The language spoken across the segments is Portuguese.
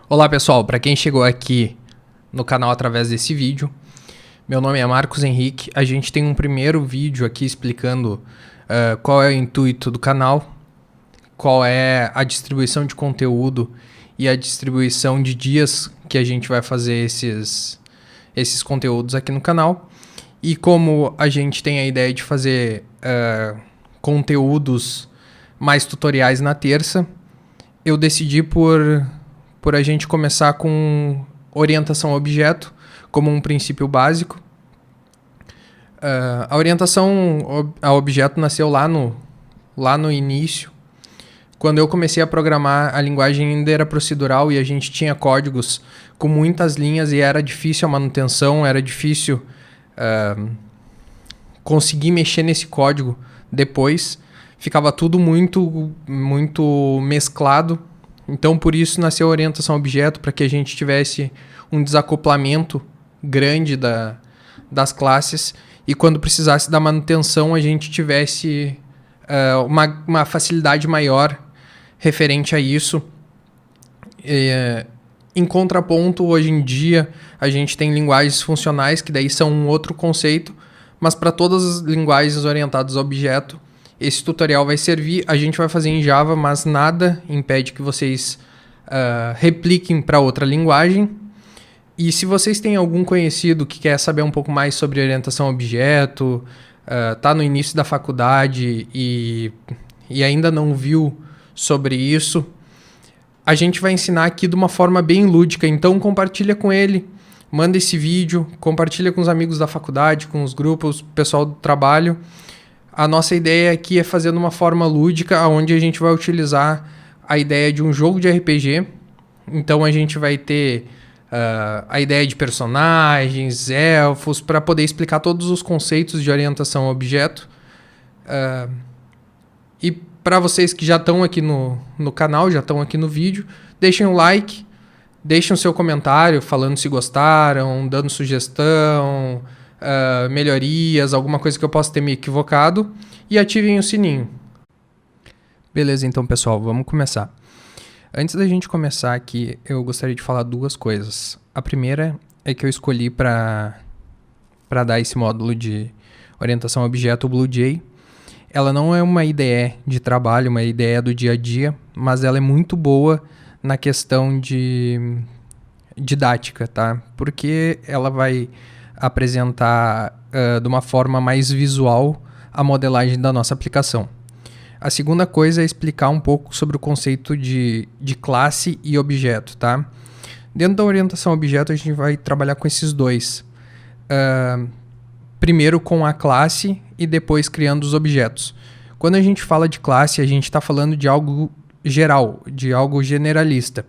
Olá pessoal, para quem chegou aqui no canal através desse vídeo, meu nome é Marcos Henrique. A gente tem um primeiro vídeo aqui explicando qual é o intuito do canal, qual é a distribuição de conteúdo e a distribuição de dias que a gente vai fazer esses conteúdos aqui no canal. E como a gente tem a ideia de fazer conteúdos mais tutoriais na terça, eu decidi por a gente começar com orientação a objeto como um princípio básico. A orientação a objeto nasceu lá no início. Quando eu comecei a programar, a linguagem ainda era procedural e a gente tinha códigos com muitas linhas e era difícil a manutenção, era difícil conseguir mexer nesse código depois. Ficava tudo muito mesclado. Então, por isso nasceu a orientação a objeto, para que a gente tivesse um desacoplamento grande das classes e quando precisasse da manutenção a gente tivesse uma facilidade maior referente a isso. Em contraponto, hoje em dia, a gente tem linguagens funcionais, que daí são um outro conceito, mas para todas as linguagens orientadas a objeto, esse tutorial vai servir. A gente vai fazer em Java, mas nada impede que vocês repliquem para outra linguagem. E se vocês têm algum conhecido que quer saber um pouco mais sobre orientação a objeto, está no início da faculdade e ainda não viu sobre isso, a gente vai ensinar aqui de uma forma bem lúdica. Então compartilha com ele, manda esse vídeo, compartilha com os amigos da faculdade, com os grupos, pessoal do trabalho. A nossa ideia aqui é fazer de uma forma lúdica, onde a gente vai utilizar a ideia de um jogo de RPG. Então a gente vai ter a ideia de personagens, elfos, para poder explicar todos os conceitos de orientação a objeto. E para vocês que já estão aqui no canal, já estão aqui no vídeo, deixem um like, deixem o seu comentário falando se gostaram, dando sugestão, melhorias, alguma coisa que eu possa ter me equivocado, e ativem o sininho. Beleza, então pessoal, vamos começar. Antes da gente começar aqui, eu gostaria de falar duas coisas. A primeira é que eu escolhi para dar esse módulo de orientação a objeto, o BlueJ. Ela não é uma IDE de trabalho, uma IDE do dia a dia, mas ela é muito boa na questão de didática, tá? Porque ela vai apresentar de uma forma mais visual a modelagem da nossa aplicação. A segunda coisa é explicar um pouco sobre o conceito de classe e objeto, tá? Dentro da orientação a objeto, a gente vai trabalhar com esses dois. Primeiro com a classe e depois criando os objetos. Quando a gente fala de classe, a gente está falando de algo geral, de algo generalista.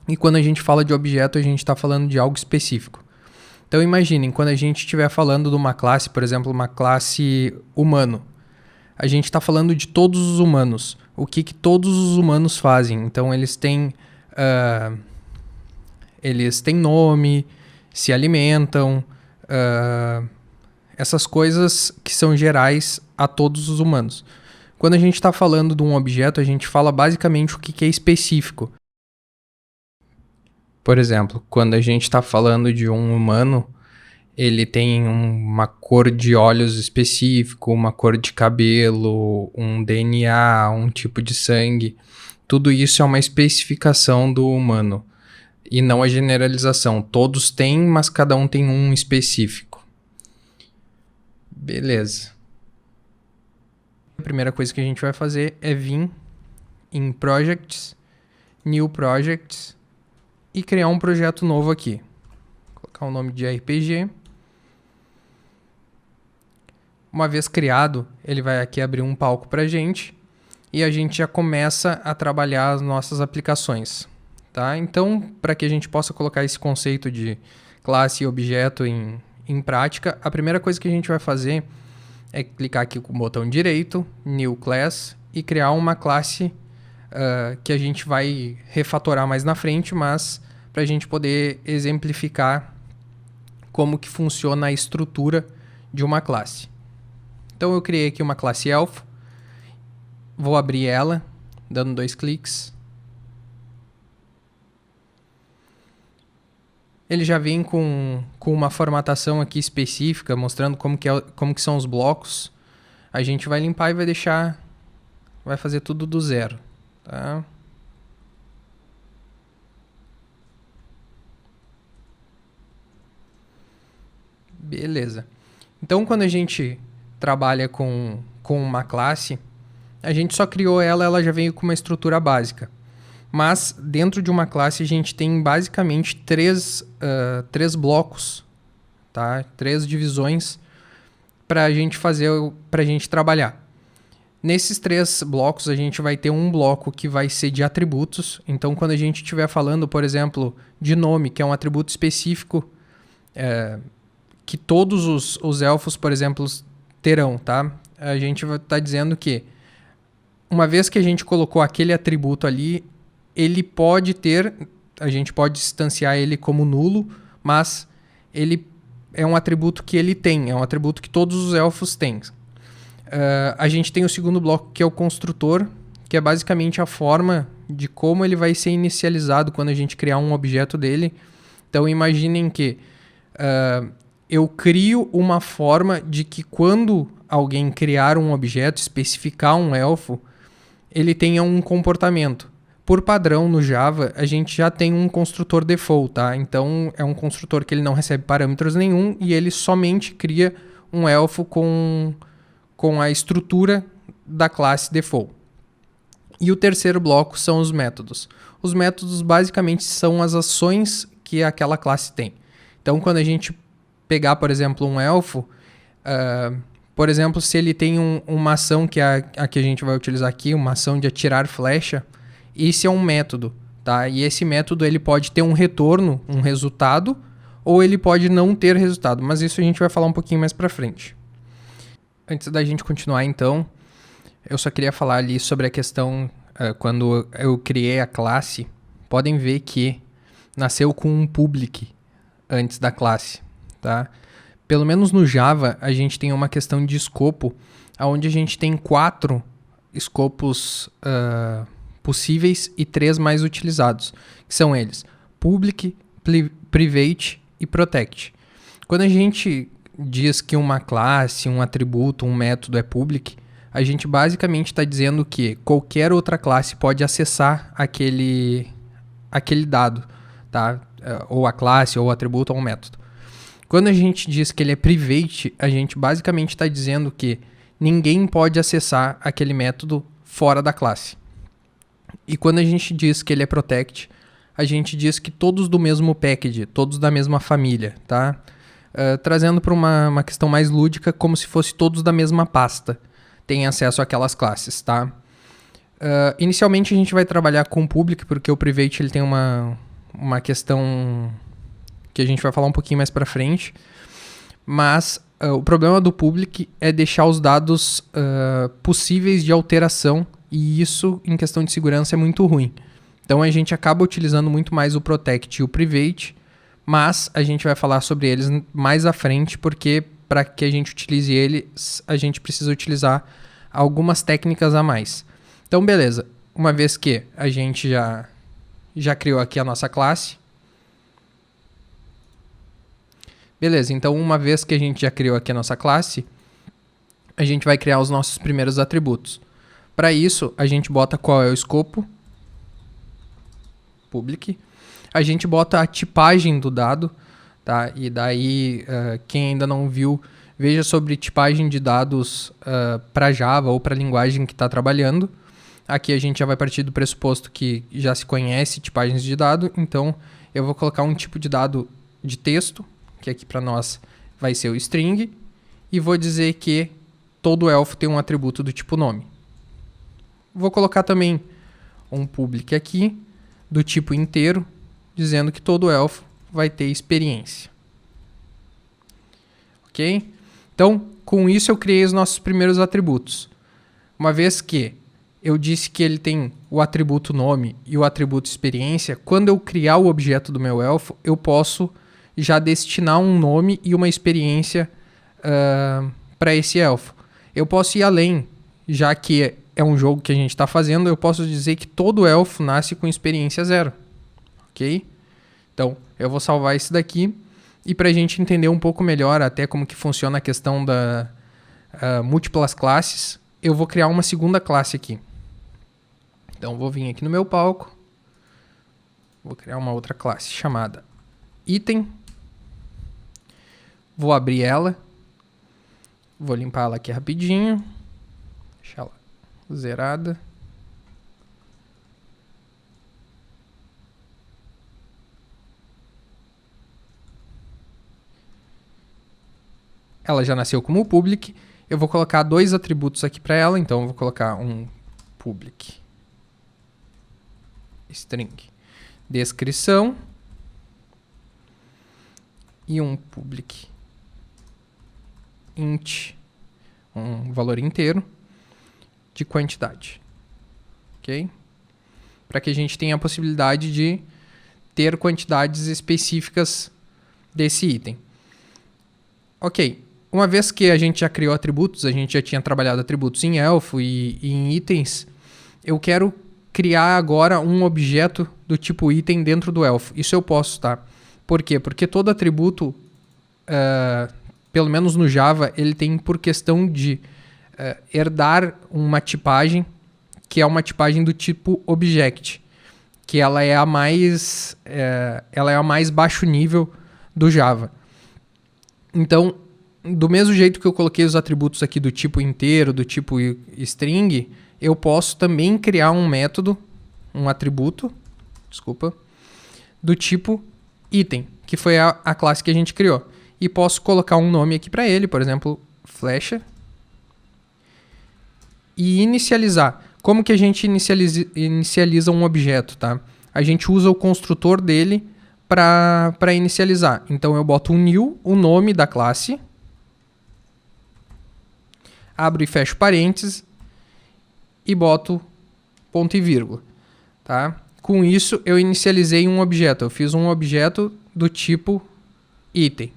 E quando a gente fala de objeto, a gente está falando de algo específico. Então imaginem, quando a gente estiver falando de uma classe, por exemplo, uma classe humano, a gente está falando de todos os humanos. O que todos os humanos fazem? Então eles têm nome, se alimentam, essas coisas que são gerais a todos os humanos. Quando a gente está falando de um objeto, a gente fala basicamente o que é específico. Por exemplo, quando a gente está falando de um humano, ele tem uma cor de olhos específico, uma cor de cabelo, um DNA, um tipo de sangue. Tudo isso é uma especificação do humano e não a generalização. Todos têm, mas cada um tem um específico. Beleza. A primeira coisa que a gente vai fazer é vir em Projects, New Projects e criar um projeto novo aqui. Vou colocar o nome de RPG. Uma vez criado, ele vai aqui abrir um palco para a gente e a gente já começa a trabalhar as nossas aplicações, tá? Então, para que a gente possa colocar esse conceito de classe e objeto em prática, a primeira coisa que a gente vai fazer é clicar aqui com o botão direito, New Class, e criar uma classe que a gente vai refatorar mais na frente, mas para a gente poder exemplificar como que funciona a estrutura de uma classe. Então eu criei aqui uma classe elfo, vou abrir ela, dando 2 cliques. ele já vem com uma formatação aqui específica, mostrando como que são os blocos. A gente vai limpar e vai fazer tudo do zero, tá? Beleza. Então, quando a gente trabalha com uma classe, a gente só criou ela já veio com uma estrutura básica. Mas, dentro de uma classe, a gente tem basicamente três blocos, tá? 3 divisões para a gente trabalhar. Nesses 3 blocos, a gente vai ter um bloco que vai ser de atributos. Então, quando a gente estiver falando, por exemplo, de nome, que é um atributo específico, que todos os elfos, por exemplo, terão, tá? A gente vai estar dizendo que, uma vez que a gente colocou aquele atributo ali, ele pode ter, a gente pode instanciar ele como nulo, mas ele é um atributo que ele tem, é um atributo que todos os elfos têm. A gente tem o segundo bloco, que é o construtor, que é basicamente a forma de como ele vai ser inicializado quando a gente criar um objeto dele. Então, imaginem que eu crio uma forma de que quando alguém criar um objeto, especificar um elfo, ele tenha um comportamento. Por padrão, no Java, a gente já tem um construtor default, tá? Então, é um construtor que ele não recebe parâmetros nenhum e ele somente cria um elfo com a estrutura da classe default. E o terceiro bloco são os métodos. Os métodos, basicamente, são as ações que aquela classe tem. Então, quando a gente pegar, por exemplo, um elfo, por exemplo, se ele tem uma ação que é a que a gente vai utilizar aqui, uma ação de atirar flecha, esse é um método, tá? E esse método ele pode ter um retorno, um resultado, ou ele pode não ter resultado, mas isso a gente vai falar um pouquinho mais pra frente. Antes da gente continuar, então, eu só queria falar ali sobre a questão, quando eu criei a classe, podem ver que nasceu com um public antes da classe, tá? Pelo menos no Java, a gente tem uma questão de escopo, onde a gente tem 4 escopos possíveis e 3 mais utilizados, que são eles: public, private e protect. Quando a gente diz que uma classe, um atributo, um método é public, a gente basicamente está dizendo que qualquer outra classe pode acessar aquele dado, tá? Ou a classe, ou o atributo, ou o método. Quando a gente diz que ele é private, a gente basicamente está dizendo que ninguém pode acessar aquele método fora da classe. E quando a gente diz que ele é protect, a gente diz que todos do mesmo package, todos da mesma família, tá? Trazendo para uma questão mais lúdica, como se fosse todos da mesma pasta, têm acesso àquelas classes, tá? Inicialmente a gente vai trabalhar com o public, porque o private ele tem uma questão que a gente vai falar um pouquinho mais para frente, mas o problema do public é deixar os dados possíveis de alteração, e isso, em questão de segurança, é muito ruim. Então a gente acaba utilizando muito mais o protect e o private, mas a gente vai falar sobre eles mais à frente, porque para que a gente utilize eles, a gente precisa utilizar algumas técnicas a mais. Então, beleza. Uma vez que a gente já criou aqui a nossa classe. Beleza, então uma vez que a gente já criou aqui a nossa classe, a gente vai criar os nossos primeiros atributos. Para isso, a gente bota qual é o escopo, public. A gente bota a tipagem do dado, tá? E daí, quem ainda não viu, veja sobre tipagem de dados para Java ou para a linguagem que está trabalhando. Aqui a gente já vai partir do pressuposto que já se conhece tipagens de dado, então eu vou colocar um tipo de dado de texto, que aqui para nós vai ser o string, e vou dizer que todo elfo tem um atributo do tipo nome. Vou colocar também um public aqui, do tipo inteiro, dizendo que todo elfo vai ter experiência. Ok? Então, com isso eu criei os nossos primeiros atributos. Uma vez que eu disse que ele tem o atributo nome e o atributo experiência, quando eu criar o objeto do meu elfo, eu posso já destinar um nome e uma experiência para esse elfo. Eu posso ir além, já que é um jogo que a gente está fazendo, eu posso dizer que todo elfo nasce com experiência 0. Ok? Então, eu vou salvar esse daqui. E para a gente entender um pouco melhor até como que funciona a questão da múltiplas classes, eu vou criar uma segunda classe aqui. Então, vou vir aqui no meu palco. Vou criar uma outra classe chamada item. Vou abrir ela. Vou limpar ela aqui rapidinho. Deixar ela zerada. Ela já nasceu como public. Eu vou colocar 2 atributos aqui para ela. Então, eu vou colocar um public string descrição e um public int, um valor inteiro de quantidade. Ok? Para que a gente tenha a possibilidade de ter quantidades específicas desse item. Ok. Uma vez que a gente já criou atributos, a gente já tinha trabalhado atributos em Elfo e em itens, eu quero criar agora um objeto do tipo item dentro do Elfo. Isso eu posso, tá? Por quê? Porque todo atributo, pelo menos no Java, ele tem por questão de herdar uma tipagem, que é uma tipagem do tipo object, que ela é a mais baixo nível do Java. Então, do mesmo jeito que eu coloquei os atributos aqui do tipo inteiro, do tipo string, eu posso também criar um método, um atributo, do tipo item, que foi a classe que a gente criou. E posso colocar um nome aqui para ele, por exemplo, flecha, e inicializar. Como que a gente inicializa um objeto, tá? A gente usa o construtor dele para inicializar. Então eu boto um new, o nome da classe, abro e fecho parênteses e boto ponto e vírgula, tá? Com isso eu inicializei um objeto, eu fiz um objeto do tipo item.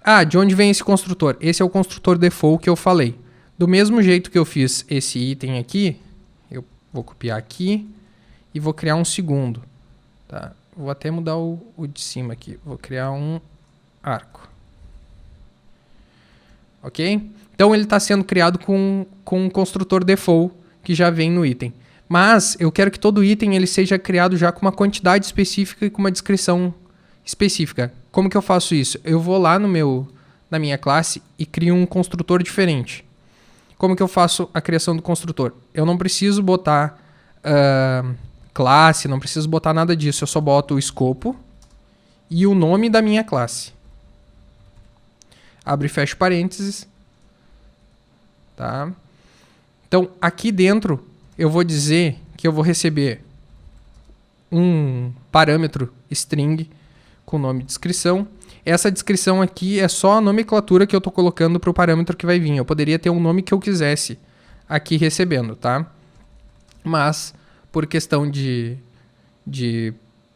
Ah, de onde vem esse construtor? Esse é o construtor default que eu falei. Do mesmo jeito que eu fiz esse item aqui, eu vou copiar aqui e vou criar um segundo, tá? Vou até mudar o de cima aqui, vou criar um arco. Ok? Então ele está sendo criado com um construtor default que já vem no item. Mas eu quero que todo item ele seja criado já com uma quantidade específica e com uma descrição específica. Como que eu faço isso? Eu vou lá na minha classe e crio um construtor diferente. Como que eu faço a criação do construtor? Eu não preciso botar classe, não preciso botar nada disso. Eu só boto o escopo e o nome da minha classe. Abre e fecha parênteses. Tá? Então, aqui dentro, eu vou dizer que eu vou receber um parâmetro string com nome de descrição. Essa descrição aqui é só a nomenclatura que eu estou colocando para o parâmetro que vai vir. Eu poderia ter um nome que eu quisesse aqui recebendo, tá? Mas, por questão de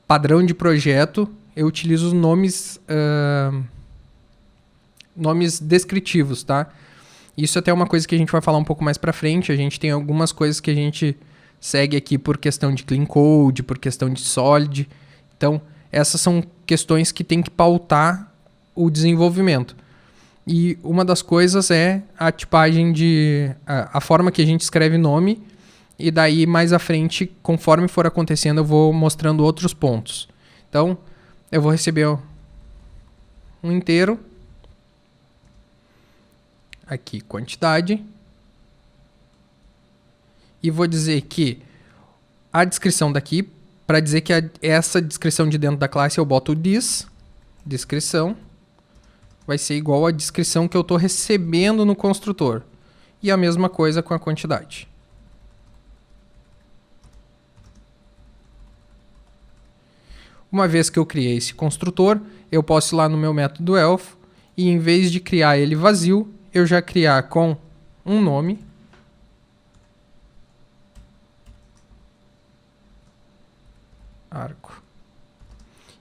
padrão de projeto, eu utilizo os nomes descritivos, tá? Isso até é uma coisa que a gente vai falar um pouco mais para frente. A gente tem algumas coisas que a gente segue aqui por questão de clean code, por questão de solid. Então, essas são questões que tem que pautar o desenvolvimento. E uma das coisas é a tipagem a forma que a gente escreve nome, e daí mais à frente, conforme for acontecendo, eu vou mostrando outros pontos. Então, eu vou receber um inteiro, aqui quantidade, e vou dizer que a descrição daqui, para dizer que essa descrição de dentro da classe eu boto descrição, vai ser igual à descrição que eu estou recebendo no construtor. E a mesma coisa com a quantidade. Uma vez que eu criei esse construtor, eu posso ir lá no meu método elfo e em vez de criar ele vazio, eu já criar com um nome, arco,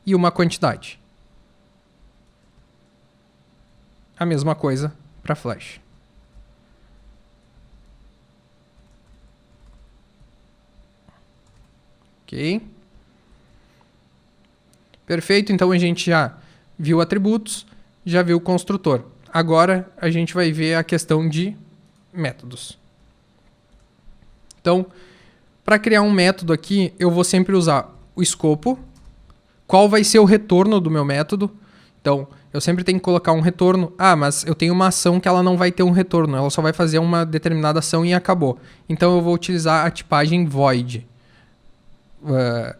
e uma quantidade. A mesma coisa para flash. Ok? Perfeito? Então a gente já viu atributos, já viu o construtor. Agora a gente vai ver a questão de métodos. Então, para criar um método aqui, eu vou sempre usar o escopo. Qual vai ser o retorno do meu método? Então, eu sempre tenho que colocar um retorno. Ah, mas eu tenho uma ação que ela não vai ter um retorno. Ela só vai fazer uma determinada ação e acabou. Então, eu vou utilizar a tipagem void.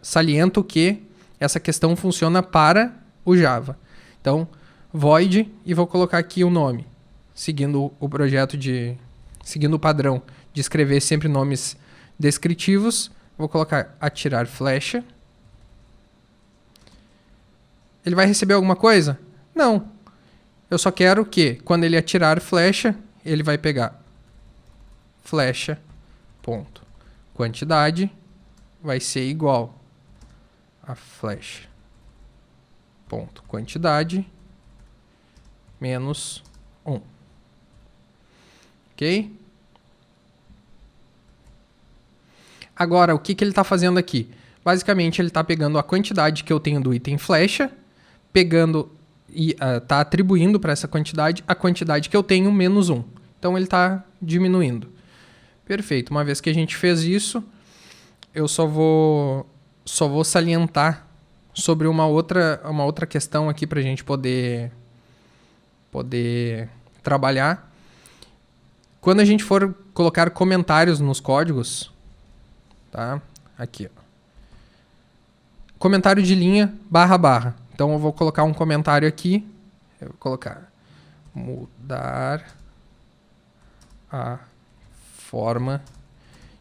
Saliento que essa questão funciona para o Java. Então, void, e vou colocar aqui o nome. Seguindo o projeto seguindo o padrão de escrever sempre nomes descritivos. Vou colocar atirar flecha. Ele vai receber alguma coisa? Não. Eu só quero que, quando ele atirar flecha, ele vai pegar flecha, ponto. Quantidade vai ser igual a flecha, ponto. Quantidade, menos 1. Ok? Agora, o que ele está fazendo aqui? Basicamente, ele está pegando a quantidade que eu tenho do item flecha, pegando e está atribuindo para essa quantidade a quantidade que eu tenho menos 1. Então, ele está diminuindo. Perfeito. Uma vez que a gente fez isso, eu só vou salientar sobre uma outra questão aqui para a gente poder trabalhar. Quando a gente for colocar comentários nos códigos, tá? Aqui, ó. Comentário de linha //. Então, eu vou colocar um comentário aqui. Eu vou colocar mudar a forma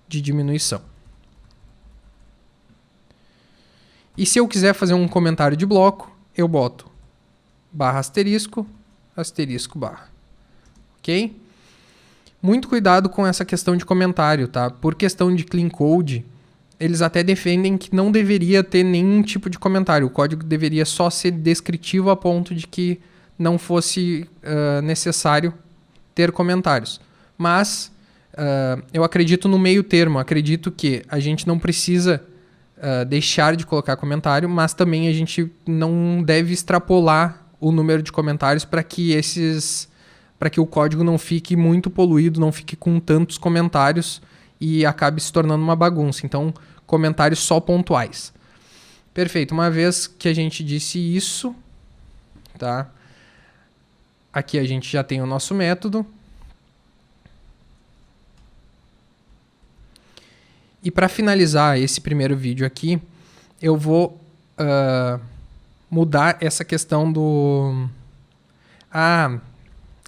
de diminuição. E se eu quiser fazer um comentário de bloco, eu boto /*, ***. Ok? Muito cuidado com essa questão de comentário, tá? Por questão de clean code, eles até defendem que não deveria ter nenhum tipo de comentário. O código deveria só ser descritivo a ponto de que não fosse necessário ter comentários. Mas eu acredito no meio termo. Acredito que a gente não precisa deixar de colocar comentário, mas também a gente não deve extrapolar o número de comentários para que o código não fique muito poluído, não fique com tantos comentários e acabe se tornando uma bagunça. Então, comentários só pontuais. Perfeito. Uma vez que a gente disse isso, tá? Aqui a gente já tem o nosso método. E para finalizar esse primeiro vídeo aqui, eu vou mudar essa questão do...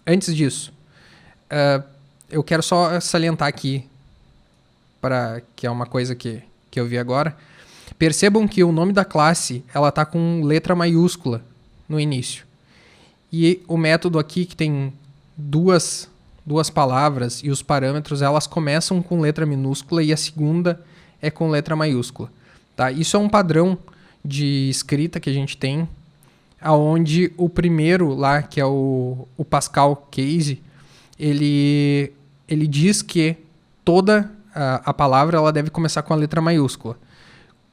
Antes disso, eu quero só salientar aqui, que é uma coisa que eu vi agora. Percebam que o nome da classe ela tá com letra maiúscula no início. E o método aqui, que tem duas palavras, e os parâmetros, elas começam com letra minúscula e a segunda é com letra maiúscula. Tá? Isso é um padrão de escrita que a gente tem, onde o primeiro lá, que é o Pascal Case, ele diz que toda a palavra ela deve começar com a letra maiúscula.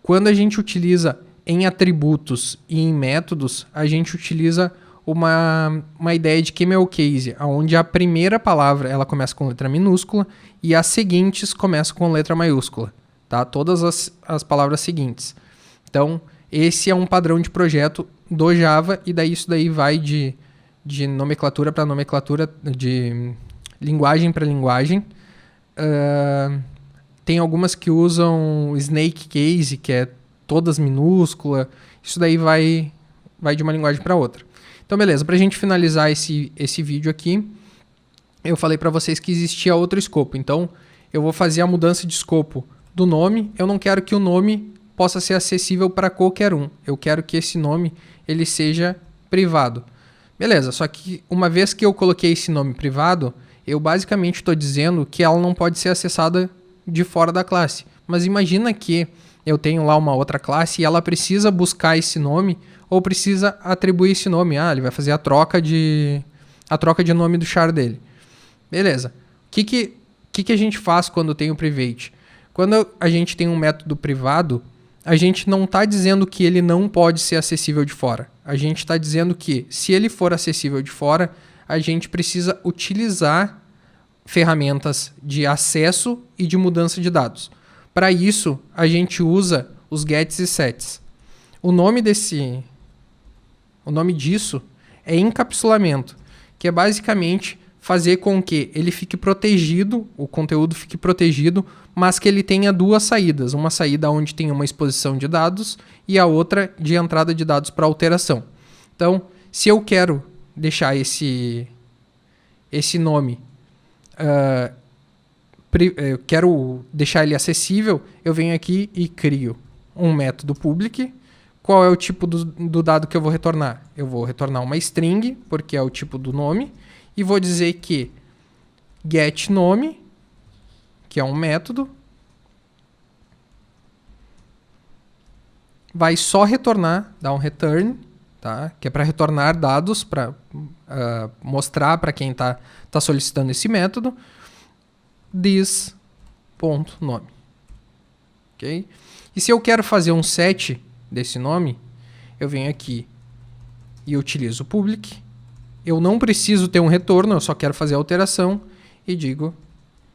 Quando a gente utiliza em atributos e em métodos, a gente utiliza uma ideia de camel case, onde a primeira palavra ela começa com letra minúscula e as seguintes começam com letra maiúscula. Tá? Todas as palavras seguintes. Então, esse é um padrão de projeto do Java, e daí isso daí vai de nomenclatura para nomenclatura, de linguagem para linguagem. Tem algumas que usam snake case, que é todas minúscula. Isso daí vai de uma linguagem para outra. Então, beleza. Para a gente finalizar esse vídeo aqui, eu falei para vocês que existia outro escopo. Então, eu vou fazer a mudança de escopo do nome. Eu não quero que o nome possa ser acessível para qualquer um. Eu quero que esse nome ele seja privado. Beleza, só que uma vez que eu coloquei esse nome privado, eu basicamente estou dizendo que ela não pode ser acessada de fora da classe. Mas imagina que eu tenho lá uma outra classe e ela precisa buscar esse nome ou precisa atribuir esse nome. Ele vai fazer a troca de nome do char dele. Beleza. O que a gente faz quando tem o private? Quando a gente tem um método privado, a gente não está dizendo que ele não pode ser acessível de fora. A gente está dizendo que, se ele for acessível de fora, a gente precisa utilizar ferramentas de acesso e de mudança de dados. Para isso, a gente usa os gets e sets. O nome disso é encapsulamento, que é basicamente fazer com que ele fique protegido, o conteúdo fique protegido, mas que ele tenha duas saídas. Uma saída onde tem uma exposição de dados e a outra de entrada de dados para alteração. Então, se eu quero deixar esse nome, eu quero deixar ele acessível, eu venho aqui e crio um método public. Qual é o tipo do dado que eu vou retornar? Eu vou retornar uma string, porque é o tipo do nome, e vou dizer que getNome, que é um método, vai só retornar, dar um return, tá? Que é para retornar dados, para mostrar para quem está solicitando esse método, this.nome. Okay? E se eu quero fazer um set desse nome, eu venho aqui e utilizo o public. Eu não preciso ter um retorno, eu só quero fazer a alteração e digo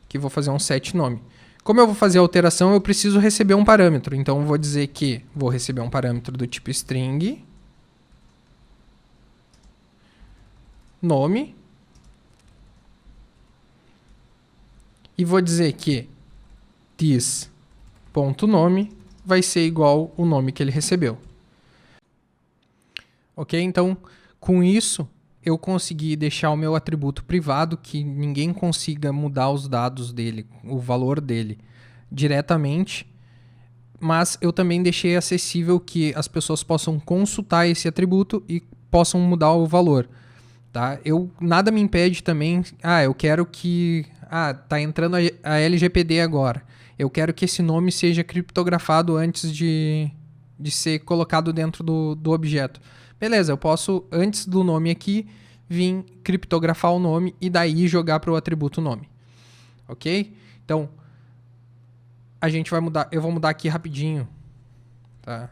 que vou fazer um set nome. Como eu vou fazer a alteração, eu preciso receber um parâmetro. Então eu vou dizer que vou receber um parâmetro do tipo string, nome, e vou dizer que this.nome vai ser igual o nome que ele recebeu. Ok? Então, com isso, eu consegui deixar o meu atributo privado, que ninguém consiga mudar os dados dele, o valor dele, diretamente, mas eu também deixei acessível que as pessoas possam consultar esse atributo e possam mudar o valor. Tá? Nada me impede também, eu quero que... tá entrando a LGPD agora. Eu quero que esse nome seja criptografado antes de ser colocado dentro do objeto. Beleza, eu posso, antes do nome aqui, vir criptografar o nome e daí jogar para o atributo nome. Ok? Então, a gente vai mudar, eu vou mudar aqui rapidinho, tá?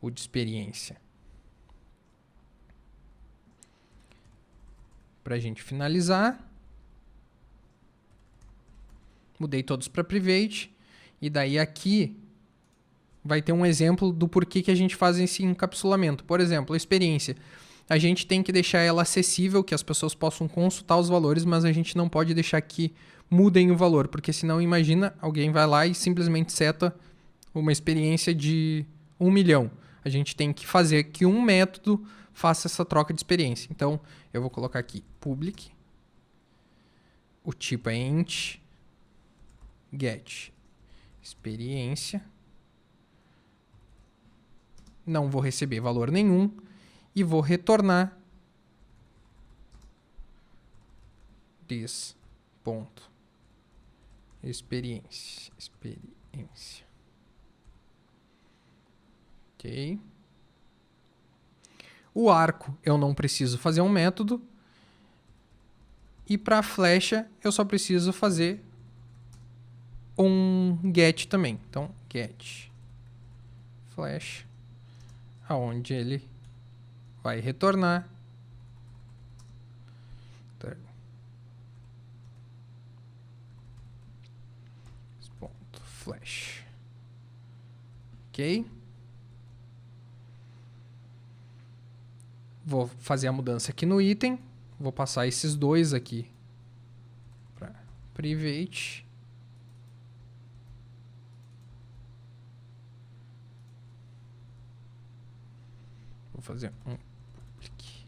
O de experiência. Para a gente finalizar. Mudei todos para private. E daí aqui vai ter um exemplo do porquê que a gente faz esse encapsulamento. Por exemplo, a experiência. A gente tem que deixar ela acessível, que as pessoas possam consultar os valores, mas a gente não pode deixar que mudem o valor, porque senão, imagina, alguém vai lá e simplesmente seta uma experiência de 1 milhão. A gente tem que fazer que um método faça essa troca de experiência. Então, eu vou colocar aqui public, o tipo é int, get experiência, não vou receber valor nenhum e vou retornar this.experiência. Ok. O arco eu não preciso fazer um método. E para a flecha eu só preciso fazer um get também. Então, get flash, aonde ele vai retornar flash. Ok? Vou fazer a mudança aqui no item. Vou passar esses dois aqui para private. Vou fazer um public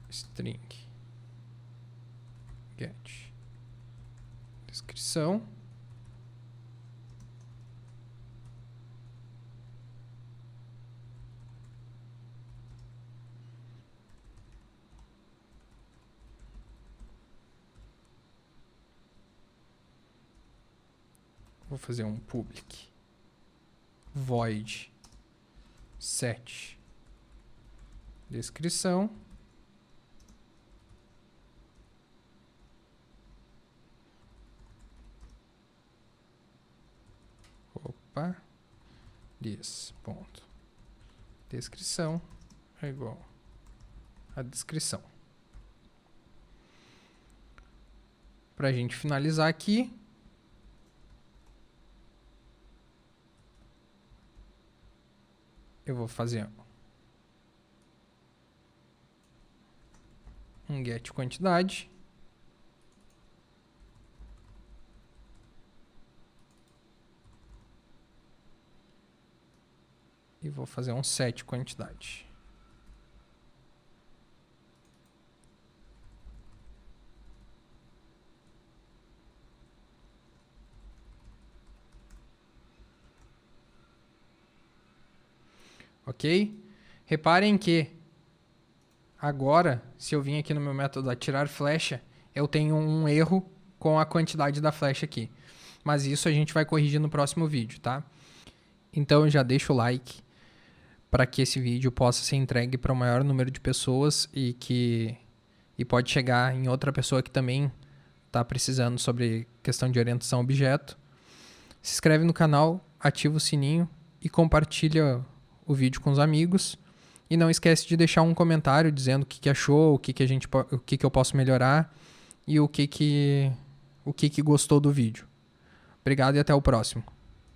string get descrição. Vou fazer um public void set descrição. Opa. This, ponto. Descrição é igual a descrição. Para a gente finalizar aqui, eu vou fazer um get quantidade. E vou fazer um set quantidade. Ok? Reparem que agora, se eu vim aqui no meu método atirar flecha, eu tenho um erro com a quantidade da flecha aqui. Mas isso a gente vai corrigir no próximo vídeo, tá? Então já deixa o like para que esse vídeo possa ser entregue para o maior número de pessoas e pode chegar em outra pessoa que também está precisando sobre questão de orientação a objeto. Se inscreve no canal, ativa o sininho e compartilha o vídeo com os amigos. E não esquece de deixar um comentário dizendo o que achou, o que eu posso melhorar e o que gostou do vídeo. Obrigado e até o próximo.